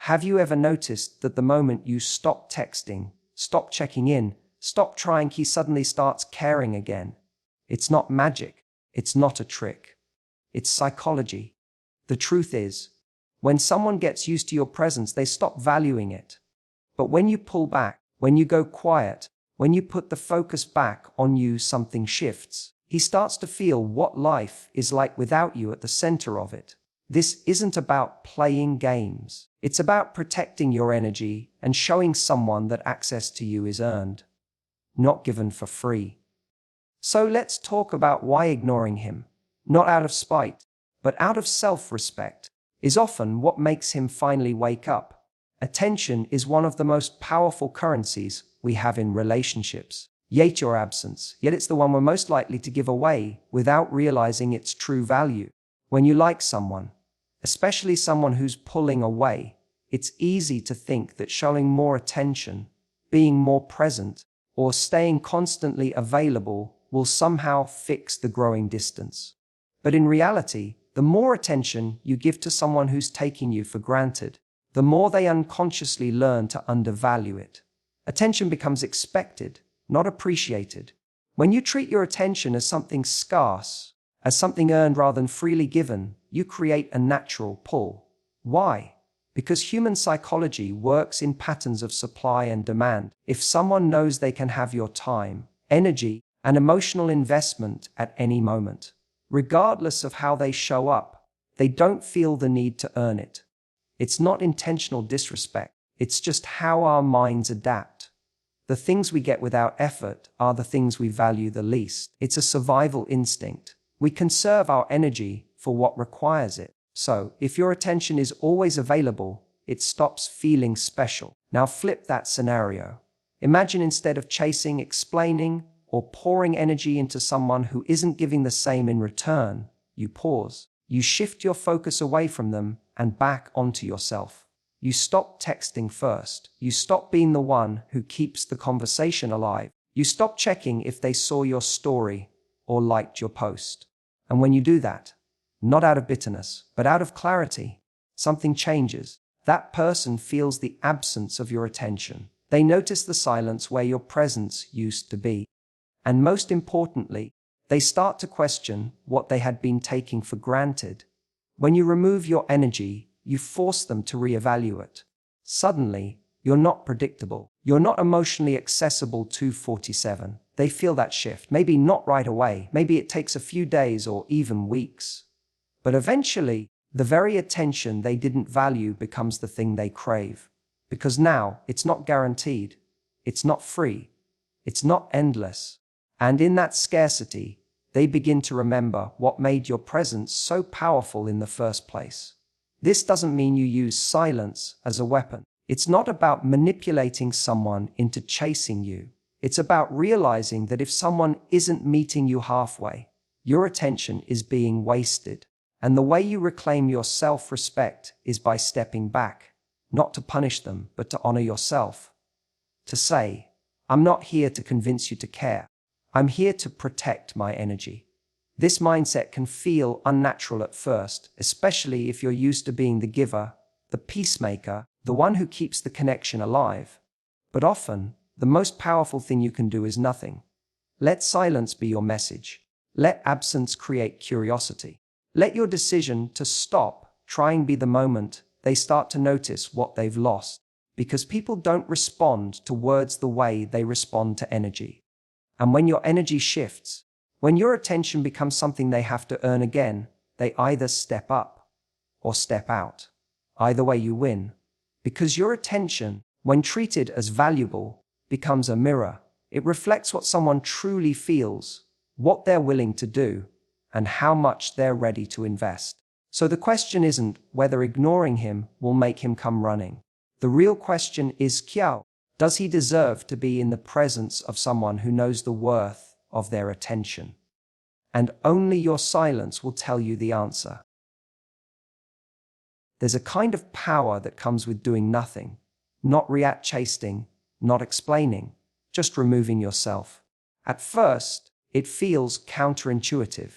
Have you ever noticed that the moment you stop texting, stop checking in, stop trying, he suddenly starts caring again? It's not magic. It's not a trick. It's psychology. The truth is, when someone gets used to your presence, they stop valuing it. But when you pull back, when you go quiet, when you put the focus back on you, something shifts. He starts to feel what life is like without you at the center of it. This isn't about playing games. It's about protecting your energy and showing someone that access to you is earned, not given for free. So let's talk about why ignoring him, not out of spite, but out of self-respect, is often what makes him finally wake up. Attention is one of the most powerful currencies we have in relationships. Yet your absence, yet it's the one we're most likely to give away without realizing its true value. When you like someone, especially someone who's pulling away, it's easy to think that showing more attention, being more present, or staying constantly available will somehow fix the growing distance. But in reality, the more attention you give to someone who's taking you for granted, the more they unconsciously learn to undervalue it. Attention becomes expected, not appreciated. When you treat your attention as something scarce, as something earned rather than freely given, you create a natural pull. Why? Because human psychology works in patterns of supply and demand. If someone knows they can have your time, energy, and emotional investment at any moment, regardless of how they show up, they don't feel the need to earn it. It's not intentional disrespect. It's just how our minds adapt. The things we get without effort are the things we value the least. It's a survival instinct. We conserve our energy for what requires it. So, if your attention is always available, it stops feeling special. Now flip that scenario. Imagine instead of chasing, explaining, or pouring energy into someone who isn't giving the same in return, you pause. You shift your focus away from them and back onto yourself. You stop texting first. You stop being the one who keeps the conversation alive. You stop checking if they saw your story or liked your post. And when you do that, not out of bitterness, but out of clarity, something changes. That person feels the absence of your attention. They notice the silence where your presence used to be. And most importantly, they start to question what they had been taking for granted. When you remove your energy, you force them to reevaluate. Suddenly, you're not predictable. You're not emotionally accessible 247. They feel that shift. Maybe not right away. Maybe it takes a few days or even weeks. But eventually, the very attention they didn't value becomes the thing they crave. Because now, it's not guaranteed. It's not free. It's not endless. And in that scarcity, they begin to remember what made your presence so powerful in the first place. This doesn't mean you use silence as a weapon. It's not about manipulating someone into chasing you. It's about realizing that if someone isn't meeting you halfway, your attention is being wasted. And the way you reclaim your self-respect is by stepping back, not to punish them, but to honor yourself. To say, I'm not here to convince you to care. I'm here to protect my energy. This mindset can feel unnatural at first, especially if you're used to being the giver, the peacemaker, the one who keeps the connection alive. But often, the most powerful thing you can do is nothing. Let silence be your message. Let absence create curiosity. Let your decision to stop trying be the moment they start to notice what they've lost. Because people don't respond to words the way they respond to energy. And when your energy shifts, when your attention becomes something they have to earn again, they either step up or step out. Either way you win. Because your attention, when treated as valuable, becomes a mirror. It reflects what someone truly feels, what they're willing to do, and how much they're ready to invest. So the question isn't whether ignoring him will make him come running. The real question is, does he deserve to be in the presence of someone who knows the worth of their attention? And only your silence will tell you the answer. There's a kind of power that comes with doing nothing, not react chasing, not explaining, just removing yourself. At first, it feels counterintuitive.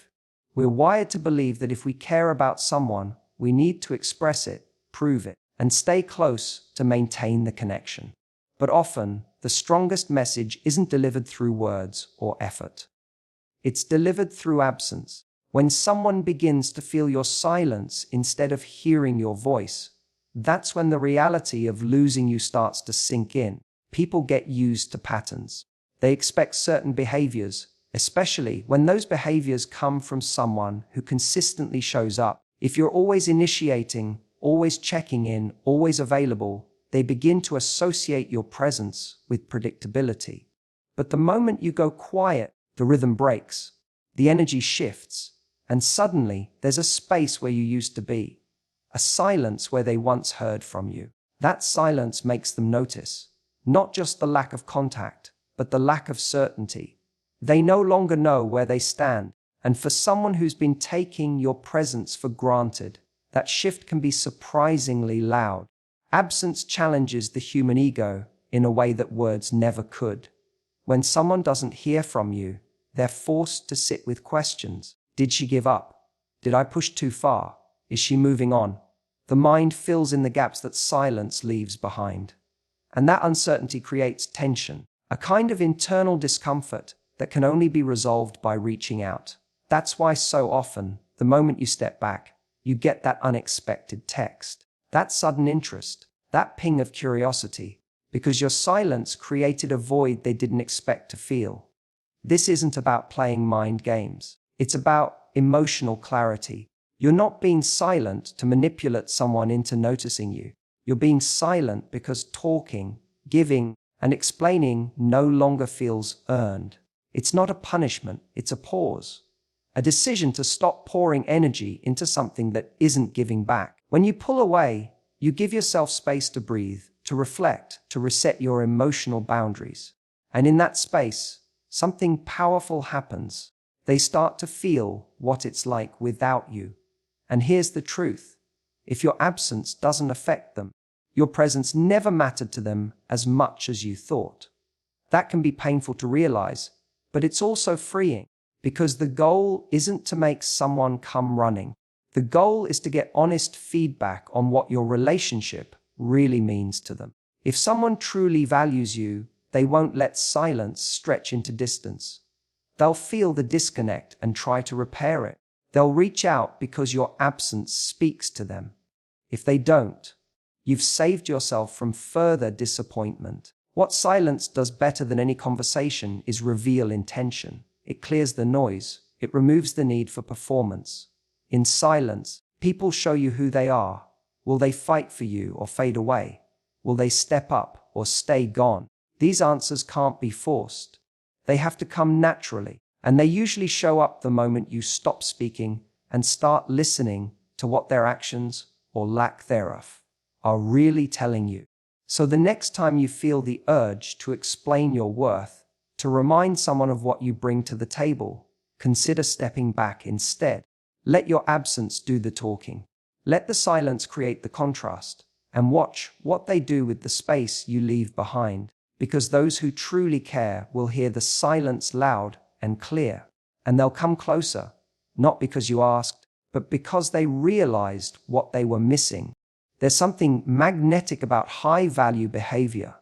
We're wired to believe that if we care about someone, we need to express it, prove it, and stay close to maintain the connection. But often, the strongest message isn't delivered through words or effort. It's delivered through absence. When someone begins to feel your silence instead of hearing your voice, that's when the reality of losing you starts to sink in. People get used to patterns. They expect certain behaviors, especially when those behaviors come from someone who consistently shows up. If you're always initiating, always checking in, always available, they begin to associate your presence with predictability. But the moment you go quiet, the rhythm breaks, the energy shifts, and suddenly there's a space where you used to be, a silence where they once heard from you. That silence makes them notice, not just the lack of contact, but the lack of certainty. They no longer know where they stand, and for someone who's been taking your presence for granted, that shift can be surprisingly loud. Absence challenges the human ego in a way that words never could. When someone doesn't hear from you, they're forced to sit with questions. Did she give up? Did I push too far? Is she moving on? The mind fills in the gaps that silence leaves behind. And that uncertainty creates tension, a kind of internal discomfort that can only be resolved by reaching out. That's why so often, the moment you step back, you get that unexpected text, that sudden interest, that ping of curiosity, because your silence created a void they didn't expect to feel. This isn't about playing mind games. It's about emotional clarity. You're not being silent to manipulate someone into noticing you. You're being silent because talking, giving, and explaining no longer feels earned. It's not a punishment, it's a pause. A decision to stop pouring energy into something that isn't giving back. When you pull away, you give yourself space to breathe, to reflect, to reset your emotional boundaries. And in that space, something powerful happens. They start to feel what it's like without you. And here's the truth. If your absence doesn't affect them, your presence never mattered to them as much as you thought. That can be painful to realize, but it's also freeing, because the goal isn't to make someone come running. The goal is to get honest feedback on what your relationship really means to them. If someone truly values you, they won't let silence stretch into distance. They'll feel the disconnect and try to repair it. They'll reach out because your absence speaks to them. If they don't, you've saved yourself from further disappointment. What silence does better than any conversation is reveal intention. It clears the noise. It removes the need for performance. In silence, people show you who they are. Will they fight for you or fade away? Will they step up or stay gone? These answers can't be forced. They have to come naturally, and they usually show up the moment you stop speaking and start listening to what their actions, or lack thereof, are really telling you. So the next time you feel the urge to explain your worth, to remind someone of what you bring to the table, consider stepping back instead. Let your absence do the talking. Let the silence create the contrast, and watch what they do with the space you leave behind. Because those who truly care will hear the silence loud and clear, and they'll come closer, not because you asked, but because they realized what they were missing. There's something magnetic about high-value behavior.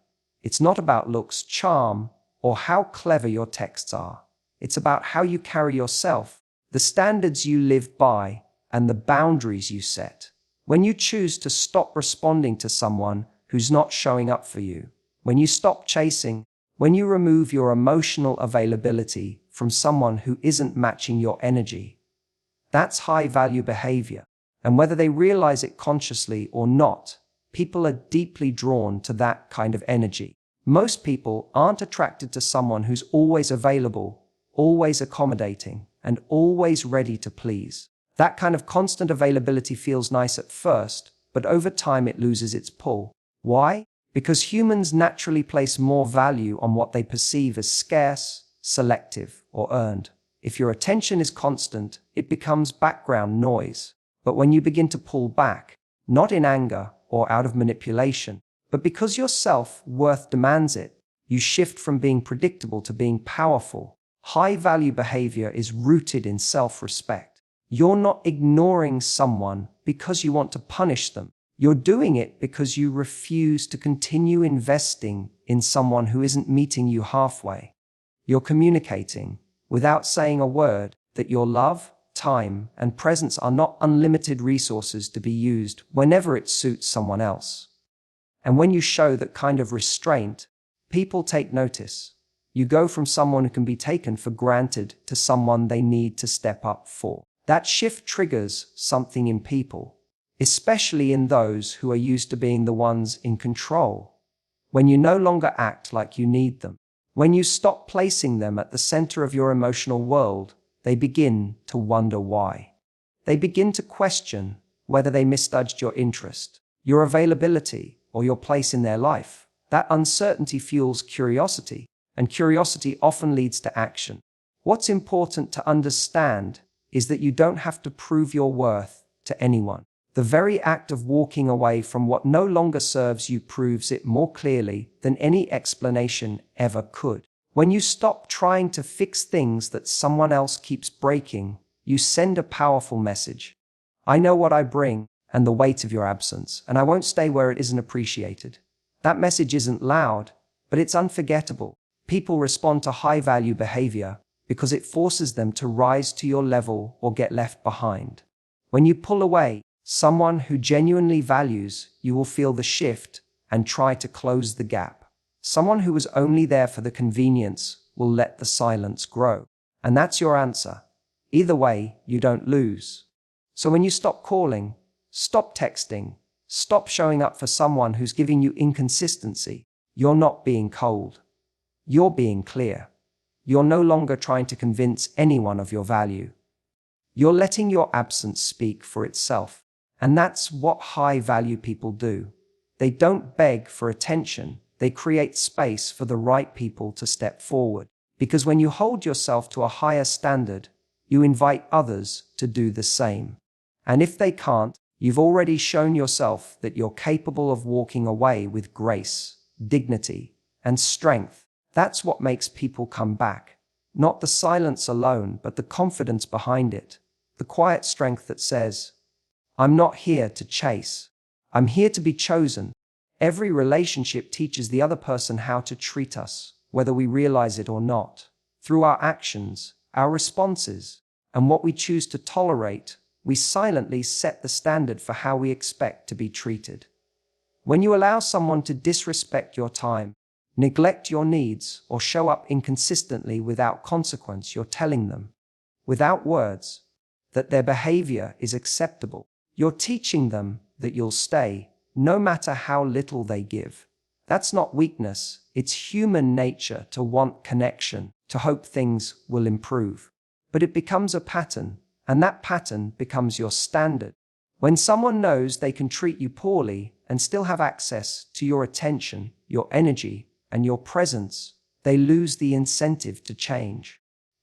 It's not about looks, charm, or how clever your texts are. It's about how you carry yourself, the standards you live by, and the boundaries you set. When you choose to stop responding to someone who's not showing up for you, when you stop chasing, when you remove your emotional availability from someone who isn't matching your energy, that's high-value behavior. And whether they realize it consciously or not, people are deeply drawn to that kind of energy. Most people aren't attracted to someone who's always available, always accommodating, and always ready to please. That kind of constant availability feels nice at first, but over time it loses its pull. Why? Because humans naturally place more value on what they perceive as scarce, selective, or earned. If your attention is constant, it becomes background noise. But when you begin to pull back, not in anger or out of manipulation, but because your self-worth demands it, you shift from being predictable to being powerful. High-value behavior is rooted in self-respect. You're not ignoring someone because you want to punish them. You're doing it because you refuse to continue investing in someone who isn't meeting you halfway. You're communicating, without saying a word, that your love, time, and presence are not unlimited resources to be used whenever it suits someone else. And when you show that kind of restraint, people take notice. You go from someone who can be taken for granted to someone they need to step up for. That shift triggers something in people, especially in those who are used to being the ones in control. When you no longer act like you need them, when you stop placing them at the center of your emotional world, they begin to wonder why. They begin to question whether they misjudged your interest, your availability, or your place in their life. That uncertainty fuels curiosity, and curiosity often leads to action. What's important to understand is that you don't have to prove your worth to anyone. The very act of walking away from what no longer serves you proves it more clearly than any explanation ever could. When you stop trying to fix things that someone else keeps breaking, you send a powerful message. I know what I bring and the weight of your absence, and I won't stay where it isn't appreciated. That message isn't loud, but it's unforgettable. People respond to high-value behavior because it forces them to rise to your level or get left behind. When you pull away, someone who genuinely values you will feel the shift and try to close the gap. Someone who was only there for the convenience will let the silence grow. And that's your answer. Either way, you don't lose. So when you stop calling, stop texting, stop showing up for someone who's giving you inconsistency, you're not being cold. You're being clear. You're no longer trying to convince anyone of your value. You're letting your absence speak for itself. And that's what high-value people do. They don't beg for attention. They create space for the right people to step forward. Because when you hold yourself to a higher standard, you invite others to do the same. And if they can't, you've already shown yourself that you're capable of walking away with grace, dignity, and strength. That's what makes people come back. Not the silence alone, but the confidence behind it. The quiet strength that says, I'm not here to chase. I'm here to be chosen. Every relationship teaches the other person how to treat us, whether we realize it or not. Through our actions, our responses, and what we choose to tolerate, we silently set the standard for how we expect to be treated. When you allow someone to disrespect your time, neglect your needs, or show up inconsistently without consequence, you're telling them, without words, that their behavior is acceptable. You're teaching them that you'll stay, no matter how little they give. That's not weakness, it's human nature to want connection, to hope things will improve. But it becomes a pattern, and that pattern becomes your standard. When someone knows they can treat you poorly and still have access to your attention, your energy, and your presence, they lose the incentive to change.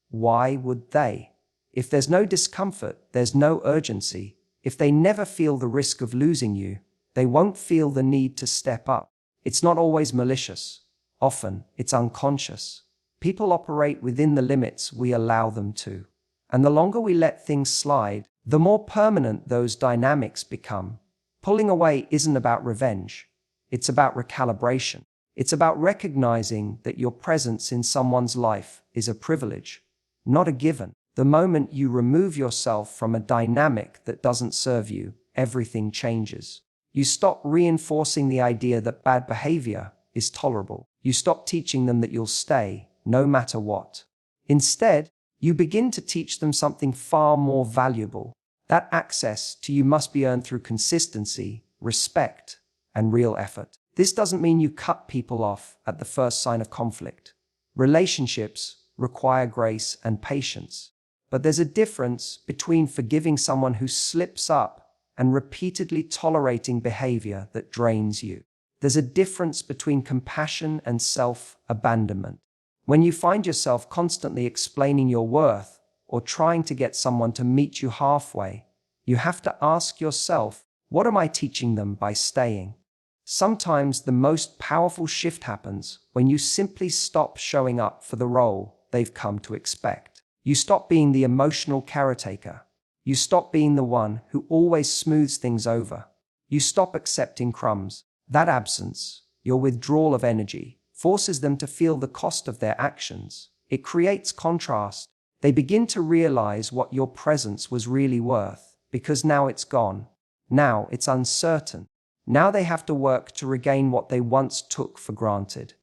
Why would they? If there's no discomfort, there's no urgency. If they never feel the risk of losing you, they won't feel the need to step up. It's not always malicious. Often, it's unconscious. People operate within the limits we allow them to. And the longer we let things slide, the more permanent those dynamics become. Pulling away isn't about revenge. It's about recalibration. It's about recognizing that your presence in someone's life is a privilege, not a given. The moment you remove yourself from a dynamic that doesn't serve you, everything changes. You stop reinforcing the idea that bad behavior is tolerable. You stop teaching them that you'll stay, no matter what. Instead, you begin to teach them something far more valuable. That access to you must be earned through consistency, respect, and real effort. This doesn't mean you cut people off at the first sign of conflict. Relationships require grace and patience. But there's a difference between forgiving someone who slips up and repeatedly tolerating behavior that drains you. There's a difference between compassion and self-abandonment. When you find yourself constantly explaining your worth or trying to get someone to meet you halfway, you have to ask yourself, what am I teaching them by staying? Sometimes the most powerful shift happens when you simply stop showing up for the role they've come to expect. You stop being the emotional caretaker. You stop being the one who always smooths things over. You stop accepting crumbs. That absence, your withdrawal of energy, forces them to feel the cost of their actions. It creates contrast. They begin to realize what your presence was really worth, because now it's gone. Now it's uncertain. Now they have to work to regain what they once took for granted.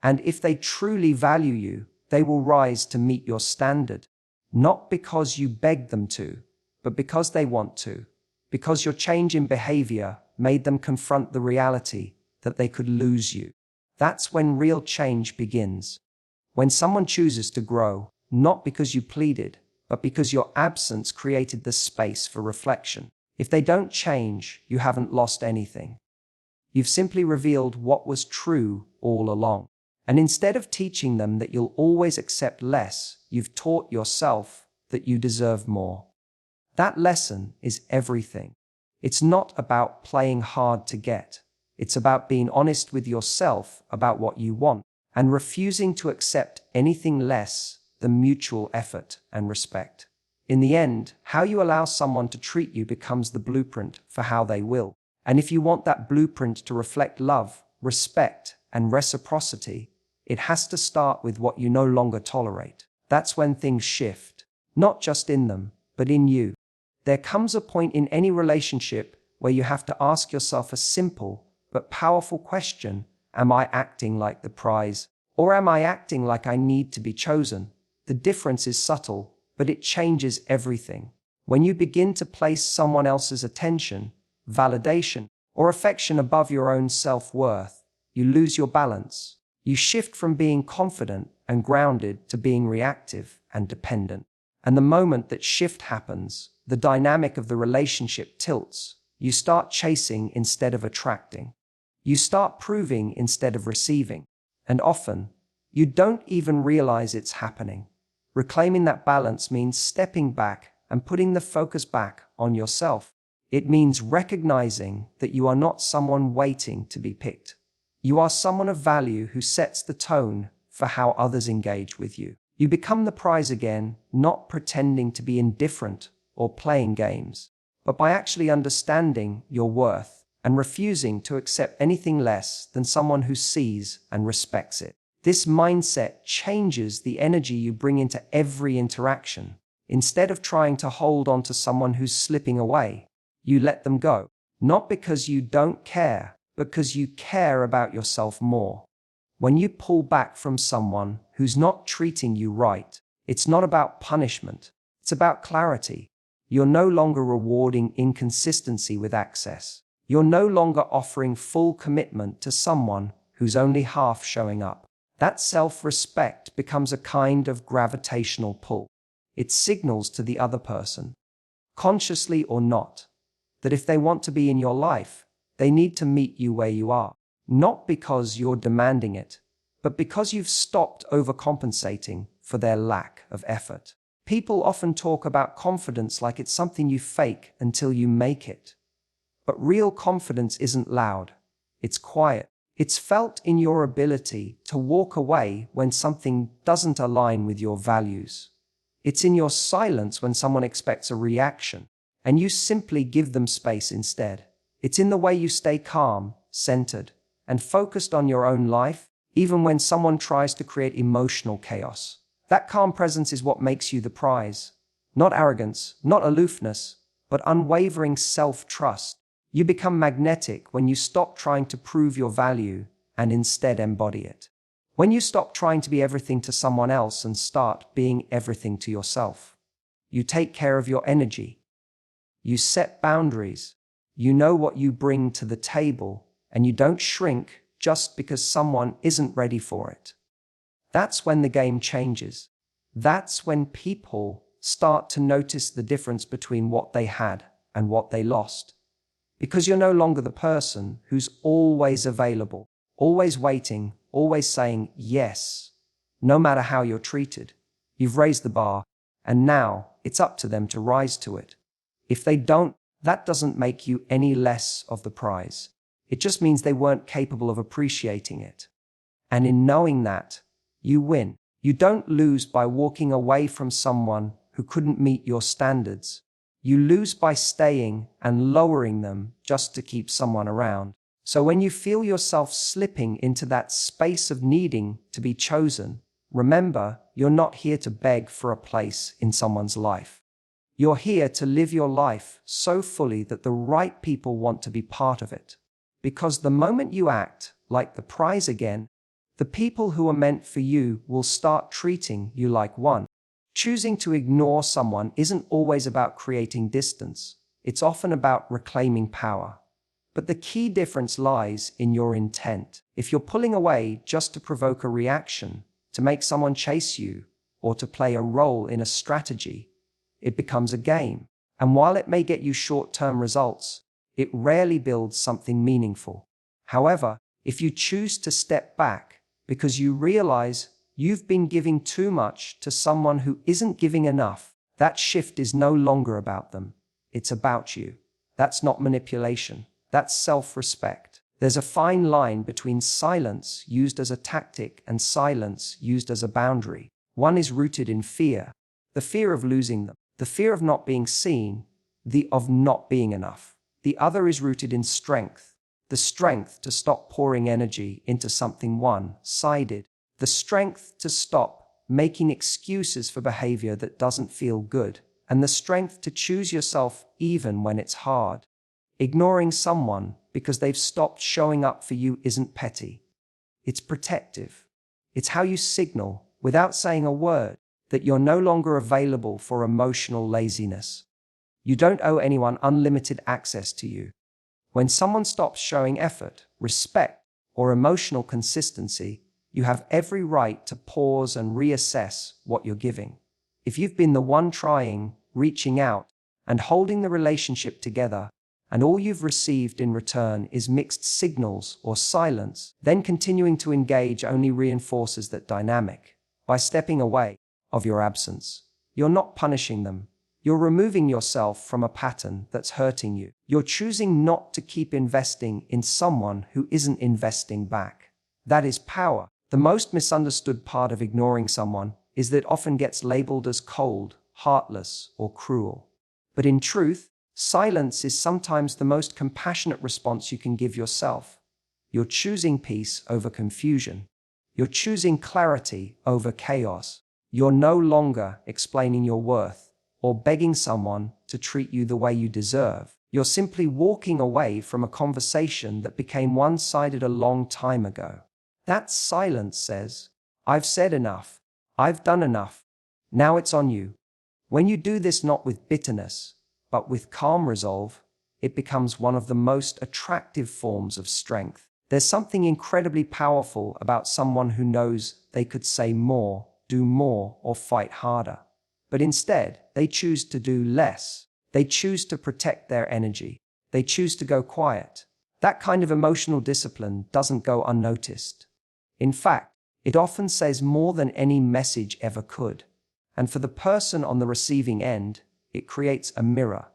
And if they truly value you, they will rise to meet your standard. Not because you begged them to, but because they want to. Because your change in behavior made them confront the reality that they could lose you. That's when real change begins. When someone chooses to grow, not because you pleaded, but because your absence created the space for reflection. If they don't change, you haven't lost anything. You've simply revealed what was true all along. And instead of teaching them that you'll always accept less, you've taught yourself that you deserve more. That lesson is everything. It's not about playing hard to get. It's about being honest with yourself about what you want and refusing to accept anything less than mutual effort and respect. In the end, how you allow someone to treat you becomes the blueprint for how they will. And if you want that blueprint to reflect love, respect, and reciprocity, it has to start with what you no longer tolerate. That's when things shift, not just in them, but in you. There comes a point in any relationship where you have to ask yourself a simple but powerful question. Am I acting like the prize? Or am I acting like I need to be chosen? The difference is subtle, but it changes everything. When you begin to place someone else's attention, validation, or affection above your own self-worth, you lose your balance. You shift from being confident and grounded to being reactive and dependent. And the moment that shift happens, the dynamic of the relationship tilts. You start chasing instead of attracting. You start proving instead of receiving. And often, you don't even realize it's happening. Reclaiming that balance means stepping back and putting the focus back on yourself. It means recognizing that you are not someone waiting to be picked. You are someone of value who sets the tone for how others engage with you. You become the prize again, not pretending to be indifferent or playing games, but by actually understanding your worth and refusing to accept anything less than someone who sees and respects it. This mindset changes the energy you bring into every interaction. Instead of trying to hold on to someone who's slipping away, you let them go. Not because you don't care, but because you care about yourself more. When you pull back from someone who's not treating you right, it's not about punishment. It's about clarity. You're no longer rewarding inconsistency with access. You're no longer offering full commitment to someone who's only half showing up. That self-respect becomes a kind of gravitational pull. It signals to the other person, consciously or not, that if they want to be in your life, they need to meet you where you are. Not because you're demanding it, but because you've stopped overcompensating for their lack of effort. People often talk about confidence like it's something you fake until you make it. But real confidence isn't loud. It's quiet. It's felt in your ability to walk away when something doesn't align with your values. It's in your silence when someone expects a reaction, and you simply give them space instead. It's in the way you stay calm, centered, and focused on your own life, even when someone tries to create emotional chaos. That calm presence is what makes you the prize. Not arrogance, not aloofness, but unwavering self-trust. You become magnetic when you stop trying to prove your value and instead embody it. When you stop trying to be everything to someone else and start being everything to yourself. You take care of your energy. You set boundaries. You know what you bring to the table, and you don't shrink just because someone isn't ready for it. That's when the game changes. That's when people start to notice the difference between what they had and what they lost. Because you're no longer the person who's always available, always waiting, always saying yes, no matter how you're treated. You've raised the bar, and now it's up to them to rise to it. If they don't, that doesn't make you any less of the prize. It just means they weren't capable of appreciating it. And in knowing that, you win. You don't lose by walking away from someone who couldn't meet your standards. You lose by staying and lowering them just to keep someone around. So when you feel yourself slipping into that space of needing to be chosen, remember, you're not here to beg for a place in someone's life. You're here to live your life so fully that the right people want to be part of it. Because the moment you act like the prize again, the people who are meant for you will start treating you like one. Choosing to ignore someone isn't always about creating distance. It's often about reclaiming power. But the key difference lies in your intent. If you're pulling away just to provoke a reaction, to make someone chase you, or to play a role in a strategy, it becomes a game. And while it may get you short-term results, it rarely builds something meaningful. However, if you choose to step back because you realize you've been giving too much to someone who isn't giving enough, that shift is no longer about them. It's about you. That's not manipulation. That's self-respect. There's a fine line between silence used as a tactic and silence used as a boundary. One is rooted in fear, the fear of losing them, the fear of not being seen, of not being enough. The other is rooted in strength, the strength to stop pouring energy into something one-sided, the strength to stop making excuses for behavior that doesn't feel good, and the strength to choose yourself even when it's hard. Ignoring someone because they've stopped showing up for you isn't petty. It's protective. It's how you signal, without saying a word, that you're no longer available for emotional laziness. You don't owe anyone unlimited access to you. When someone stops showing effort, respect, or emotional consistency, you have every right to pause and reassess what you're giving. If you've been the one trying, reaching out, and holding the relationship together, and all you've received in return is mixed signals or silence, then continuing to engage only reinforces that dynamic. By stepping away of your absence, you're not punishing them. You're removing yourself from a pattern that's hurting you. You're choosing not to keep investing in someone who isn't investing back. That is power. The most misunderstood part of ignoring someone is that it often gets labeled as cold, heartless, or cruel. But in truth, silence is sometimes the most compassionate response you can give yourself. You're choosing peace over confusion. You're choosing clarity over chaos. You're no longer explaining your worth or begging someone to treat you the way you deserve. You're simply walking away from a conversation that became one-sided a long time ago. That silence says, I've said enough. I've done enough. Now it's on you. When you do this not with bitterness, but with calm resolve, it becomes one of the most attractive forms of strength. There's something incredibly powerful about someone who knows they could say more, do more, or fight harder. But instead, they choose to do less. They choose to protect their energy. They choose to go quiet. That kind of emotional discipline doesn't go unnoticed. In fact, it often says more than any message ever could. And for the person on the receiving end, it creates a mirror.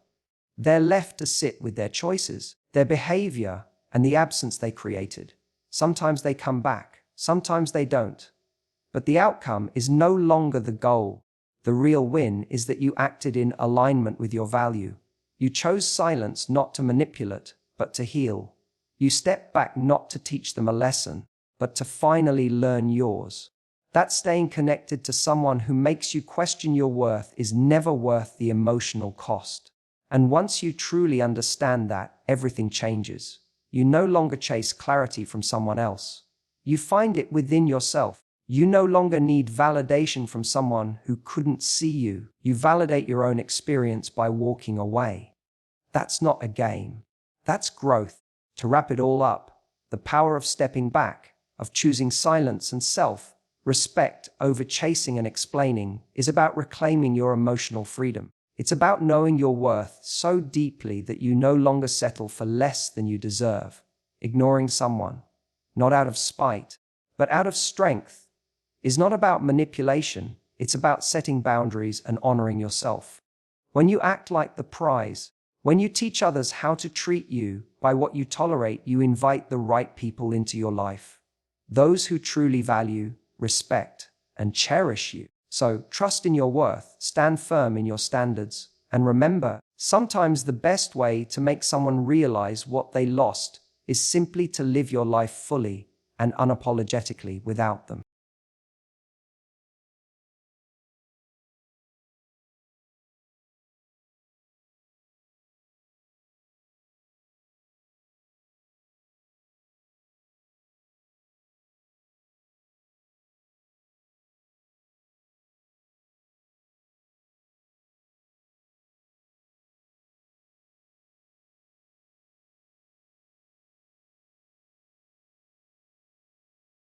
They're left to sit with their choices, their behavior, and the absence they created. Sometimes they come back, sometimes they don't. But the outcome is no longer the goal. The real win is that you acted in alignment with your value. You chose silence not to manipulate, but to heal. You stepped back not to teach them a lesson, but to finally learn yours. That staying connected to someone who makes you question your worth is never worth the emotional cost. And once you truly understand that, everything changes. You no longer chase clarity from someone else. You find it within yourself. You no longer need validation from someone who couldn't see you. You validate your own experience by walking away. That's not a game. That's growth. To wrap it all up, the power of stepping back, of choosing silence and self-respect over chasing and explaining, is about reclaiming your emotional freedom. It's about knowing your worth so deeply that you no longer settle for less than you deserve. Ignoring someone, not out of spite, but out of strength, is not about manipulation. It's about setting boundaries and honoring yourself. When you act like the prize, when you teach others how to treat you by what you tolerate, you invite the right people into your life. Those who truly value, respect, and cherish you. So trust in your worth, stand firm in your standards, and remember, Sometimes the best way to make someone realize what they lost is simply to live your life fully and unapologetically without them.